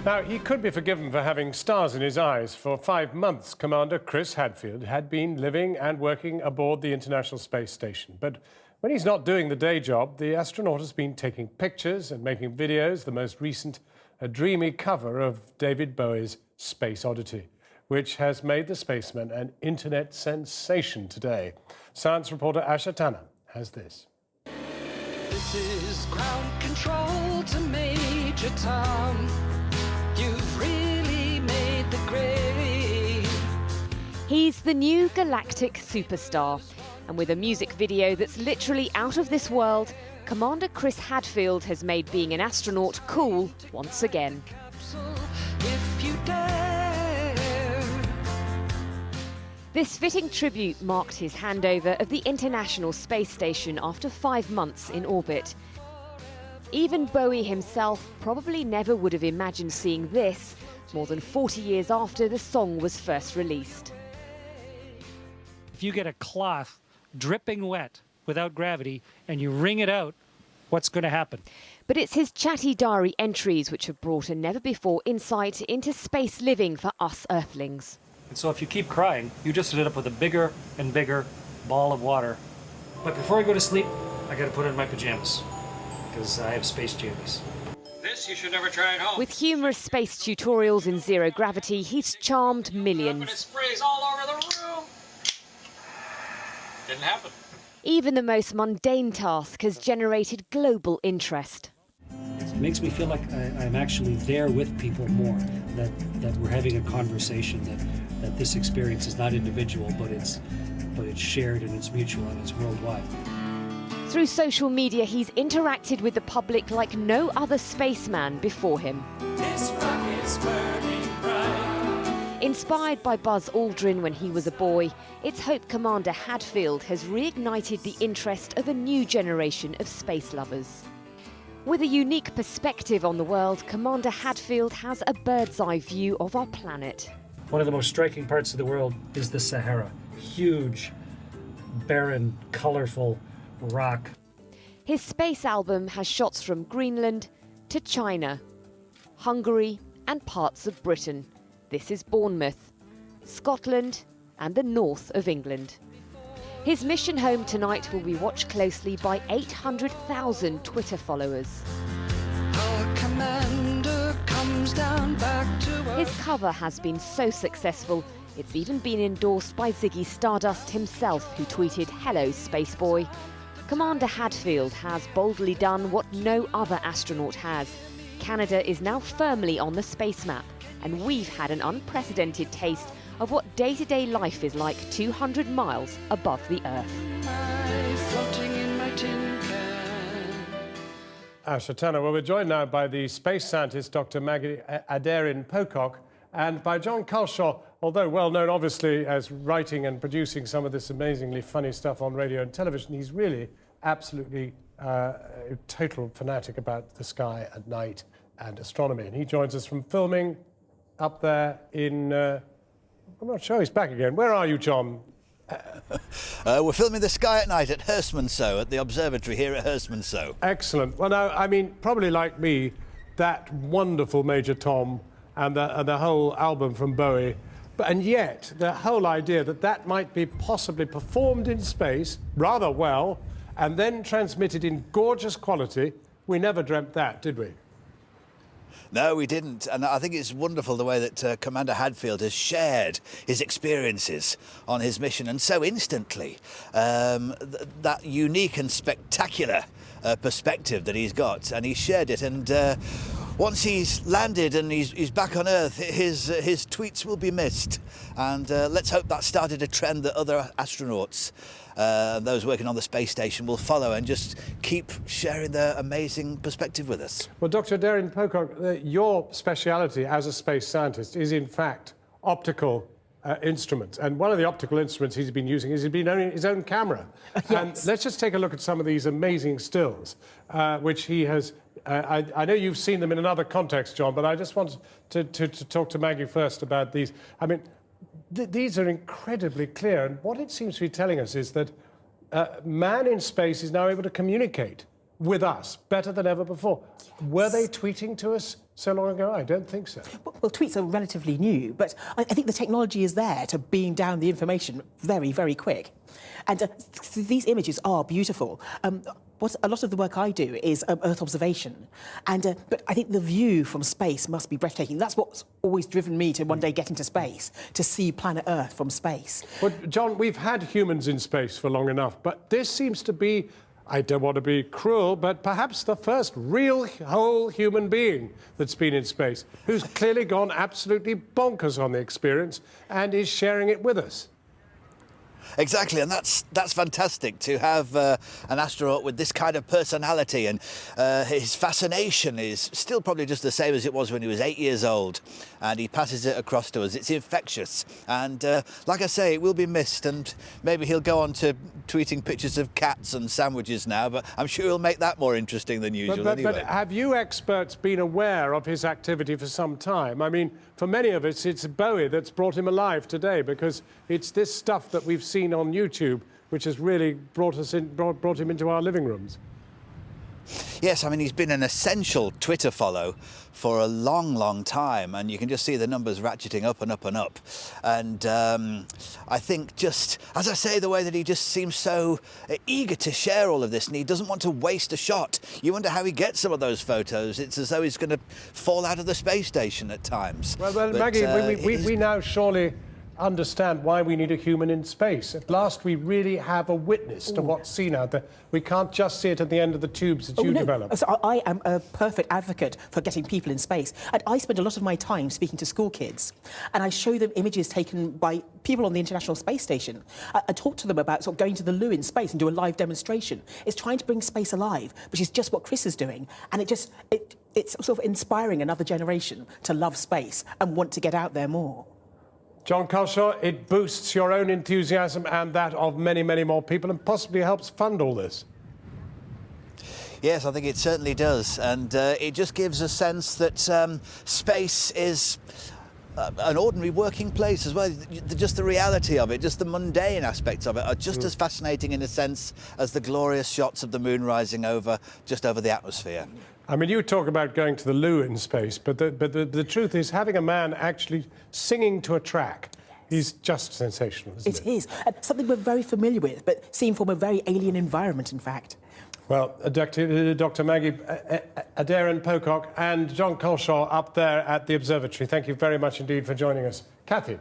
Now, he could be forgiven for having stars in his eyes. For 5 months, Commander Chris Hadfield had been living and working aboard the International Space Station. But when he's not doing the day job, the astronaut has been taking pictures and making videos, the most recent a dreamy cover of David Bowie's Space Oddity, which has made the spaceman an internet sensation today. Science reporter Asha Tanna has this. This is ground control to Major Tom. You've really made the grade. He's the new galactic superstar. And with a music video that's literally out of this world, Commander Chris Hadfield has made being an astronaut cool once again. If you dare. This fitting tribute marked his handover of the International Space Station after 5 months in orbit. Even Bowie himself probably never would have imagined seeing this more than 40 years after the song was first released. If you get a cloth dripping wet without gravity and you wring it out, what's going to happen? But it's his chatty diary entries which have brought a never-before insight into space living for us Earthlings. And so if you keep crying, you just end up with a bigger and bigger ball of water. But before I go to sleep, I got to put on my pajamas, because I have space jammies. This you should never try at home. With humorous space tutorials in zero gravity, he's charmed millions. But it sprays all over the room. Didn't happen. Even the most mundane task has generated global interest. It makes me feel like I'm actually there with people more, that we're having a conversation, that this experience is not individual, but it's shared and it's mutual and it's worldwide. Through social media, he's interacted with the public like no other spaceman before him. This rocket's burning bright. Inspired by Buzz Aldrin when he was a boy, it's hoped Commander Hadfield has reignited the interest of a new generation of space lovers. With a unique perspective on the world, Commander Hadfield has a bird's-eye view of our planet. One of the most striking parts of the world is the Sahara. Huge, barren, colorful rock. His space album has shots from Greenland to China, Hungary and parts of Britain. This is Bournemouth, Scotland and the north of England. His mission home tonight will be watched closely by 800,000 Twitter followers. Our commander comes down back to Earth. His cover has been so successful, it's even been endorsed by Ziggy Stardust himself, who tweeted, "Hello, Spaceboy." Commander Hadfield has boldly done what no other astronaut has. Canada is now firmly on the space map, and we've had an unprecedented taste of what day-to-day life is like 200 miles above the Earth. Floating in my tin can. Asha Tanna. Well, we're joined now by the space scientist, Dr. Maggie Adair-Pocock, and by John Culshaw, although well known obviously as writing and producing some of this amazingly funny stuff on radio and television. He's really absolutely a total fanatic about the sky at night and astronomy. And he joins us from filming up there in, I'm not sure, he's back again. Where are you, John? We're filming the sky at night at Hurstmansoe, at the observatory here at Hurstmansoe. Excellent. Well, now, I mean, probably like me, that wonderful Major Tom and the whole album from Bowie, and yet the whole idea that might be possibly performed in space rather well and then transmitted in gorgeous quality, we never dreamt that, did we? No, we didn't. And I think it's wonderful the way that Commander Hadfield has shared his experiences on his mission, and so instantly. That unique and spectacular perspective that he's got, and he shared it. And once he's landed and he's back on Earth, his tweets will be missed. And let's hope that started a trend that other astronauts, those working on the space station, will follow and just keep sharing their amazing perspective with us. Well, Dr. Adair-Pocock, your speciality as a space scientist is, in fact, optical instruments. And one of the optical instruments he's been using is his own camera. Yes. And let's just take a look at some of these amazing stills, which he has... I know you've seen them in another context, John, but I just want to talk to Maggie first about these. I mean, these are incredibly clear, and what it seems to be telling us is that man in space is now able to communicate with us better than ever before. Yes. Were they tweeting to us so long ago? I don't think so. Well, tweets are relatively new, but I think the technology is there to beam down the information very, very quick. And these images are beautiful. A lot of the work I do is Earth observation, but I think the view from space must be breathtaking. That's what's always driven me to one day get into space, to see planet Earth from space. Well, John, we've had humans in space for long enough, but this seems to be, I don't want to be cruel, but perhaps the first real whole human being that's been in space, who's clearly gone absolutely bonkers on the experience and is sharing it with us. Exactly, and that's fantastic to have an astronaut with this kind of personality, and his fascination is still probably just the same as it was when he was 8 years old, and he passes it across to us. It's infectious, and like I say, it will be missed, and maybe he'll go on to tweeting pictures of cats and sandwiches now, but I'm sure he'll make that more interesting than usual anyway. But have you experts been aware of his activity for some time? I mean, for many of us, it's Bowie that's brought him alive today, because it's this stuff that we've seen on YouTube which has really brought him into our living rooms. Yes, I mean, he's been an essential Twitter follow for a long, long time, and you can just see the numbers ratcheting up and up and up. And I think just, as I say, the way that he just seems so eager to share all of this, and he doesn't want to waste a shot. You wonder how he gets some of those photos. It's as though he's going to fall out of the space station at times. Well, Maggie, we now surely understand why we need a human in space. At last, we really have a witness to what's seen out there. We can't just see it at the end of the tubes that you develop. So I am a perfect advocate for getting people in space. And I spend a lot of my time speaking to school kids, and I show them images taken by people on the International Space Station. I talk to them about sort of going to the loo in space and do a live demonstration. It's trying to bring space alive, which is just what Chris is doing. And it's sort of inspiring another generation to love space and want to get out there more. John Culshaw, it boosts your own enthusiasm and that of many, many more people, and possibly helps fund all this. Yes, I think it certainly does, and it just gives a sense that space is an ordinary working place as well. Just the reality of it, just the mundane aspects of it are just as fascinating in a sense as the glorious shots of the moon rising over the atmosphere. I mean, you talk about going to the loo in space, but the truth is having a man actually singing to a track is just sensational, isn't it? It is. Something we're very familiar with, but seen from a very alien environment, in fact. Well, Dr. Maggie Adair-Pocock and John Culshaw up there at the observatory, thank you very much indeed for joining us. Kathy.